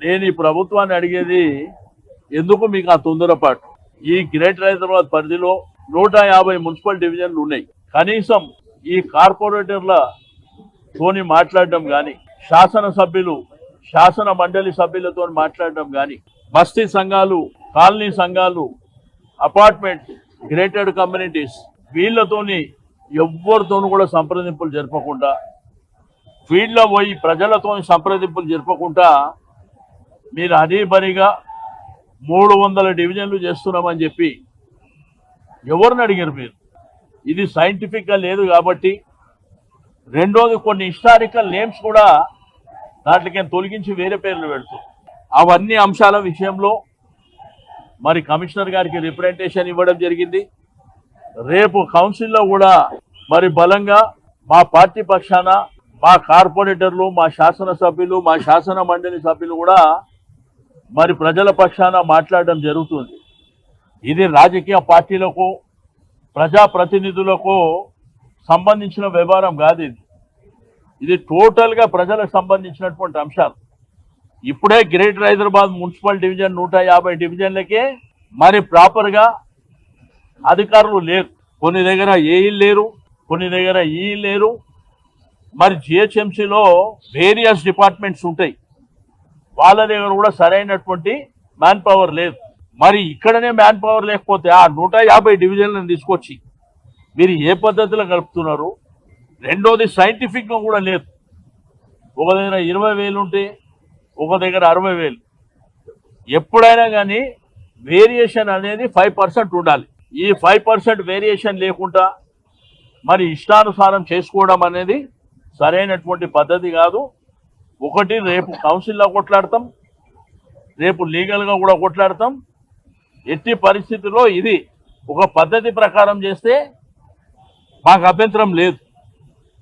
నేను ఈ ప్రభుత్వాన్ని అడిగేది ఎందుకు మీకు ఆ తొందరపాటు? ఈ గ్రేటర్ హైదరాబాద్ పరిధిలో 150 మున్సిపల్ డివిజన్లు ఉన్నాయి. కనీసం ఈ కార్పొరేటర్ల తోని మాట్లాడడం కానీ, శాసనసభ్యులు శాసన మండలి సభ్యులతో మాట్లాడడం కానీ, బస్తీ సంఘాలు, కాలనీ సంఘాలు, అపార్ట్మెంట్ గ్రేటెడ్ కమ్యూనిటీస్ వీళ్ళతోని ఎవరితోనూ కూడా సంప్రదింపులు జరపకుండా, ఫీల్డ్లో పోయి ప్రజలతో సంప్రదింపులు జరపకుండా మీరు హరీబరీగా 300 డివిజన్లు చేస్తున్నామని చెప్పి ఎవరిని అడిగారు మీరు? ఇది సైంటిఫిక్గా లేదు కాబట్టి. రెండోది, కొన్ని హిస్టారికల్ నేమ్స్ కూడా దాంట్లోకి తొలగించి వేరే పేర్లు పెడుతూ, అవన్నీ అంశాల విషయంలో మరి కమిషనర్ గారికి రిప్రజెంటేషన్ ఇవ్వడం జరిగింది. రేపు కౌన్సిల్లో కూడా మరి బలంగా మా పార్టీ పక్షాన మా కార్పొరేటర్లు, మా శాసనసభ్యులు, మా శాసన మండలి సభ్యులు కూడా మరి ప్రజల పక్షాన మాట్లాడడం జరుగుతుంది. ఇది రాజకీయ పార్టీలకు, ప్రజాప్రతినిధులకు సంబంధించిన వ్యవహారం కాదు. ఇది టోటల్గా ప్రజలకు సంబంధించినటువంటి అంశాలు. ఇప్పుడే గ్రేటర్ హైదరాబాద్ మున్సిపల్ డివిజన్ 150 డివిజన్లకే మరి ప్రాపర్గా అధికారులు లేరు. కొన్ని దగ్గర ఏఈలు లేరు, కొన్ని దగ్గర ఈ లేరు. మరి జిహెచ్ఎంసీలో వేరియస్ డిపార్ట్మెంట్స్ ఉంటాయి, వాళ్ళ దగ్గర కూడా సరైనటువంటి మ్యాన్ పవర్ లేదు. మరి ఇక్కడనే మ్యాన్ పవర్ లేకపోతే ఆ 150 డివిజన్లను తీసుకొచ్చి మీరు ఏ పద్ధతిలో గడుపుతున్నారు? రెండోది, సైంటిఫిక్గా కూడా లేదు. ఒక దగ్గర 20,000 ఉంటే ఒక దగ్గర 60,000. ఎప్పుడైనా కానీ వేరియేషన్ అనేది 5% ఉండాలి. ఈ 5% వేరియేషన్ లేకుండా మరి ఇష్టానుసారం చేసుకోవడం అనేది సరైనటువంటి పద్ధతి కాదు. ఒకటి, రేపు కౌన్సిల్లో కొట్లాడతాం, రేపు లీగల్గా కూడా కొట్లాడతాం. ఎట్టి పరిస్థితుల్లో ఇది ఒక పద్ధతి ప్రకారం చేస్తే మాకు అభ్యంతరం లేదు.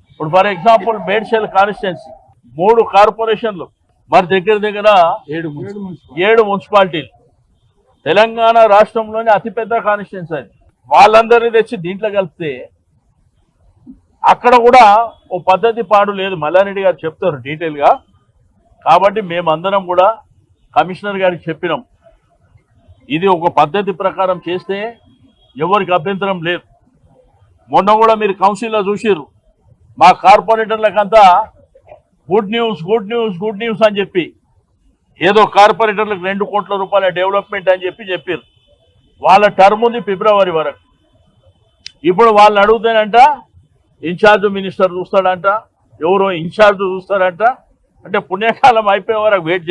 ఇప్పుడు ఫర్ ఎగ్జాంపుల్ మేడ్చల్ కాన్స్టిట్యున్సీ 3 కార్పొరేషన్లు, మరి దగ్గర 7 మున్సిపాలిటీలు. తెలంగాణ రాష్ట్రంలోని అతిపెద్ద కాన్స్టిట్యున్సీ అది. వాళ్ళందరినీ తెచ్చి దీంట్లో కలిపితే అక్కడ కూడా ఓ పద్ధతి పాడు లేదు. మల్లారెడ్డి గారు చెప్తారు డీటెయిల్గా. కాబట్టి మేమందరం కూడా కమిషనర్ గారికి చెప్పినాం, ఇది ఒక పద్ధతి ప్రకారం చేస్తే ఎవరికి అభ్యంతరం లేదు. మొన్న కూడా మీరు కౌన్సిల్లో చూసిర్రు, మా కార్పొరేటర్లకంతా గుడ్ న్యూస్ అని చెప్పి ఏదో కార్పొరేటర్లకు 2 కోట్ల రూపాయల డెవలప్మెంట్ అని చెప్పారు. వాళ్ళ టర్మ్ ఉంది ఫిబ్రవరి వరకు. ఇప్పుడు వాళ్ళని అడుగుతానంట ఇన్ఛార్జ్ మినిస్టర్ చూస్తాడంట, ఎవరో ఇన్ఛార్జ్ చూస్తారంట. అంటే పుణ్యకాలం అయిపోయే వరకు వెయిట్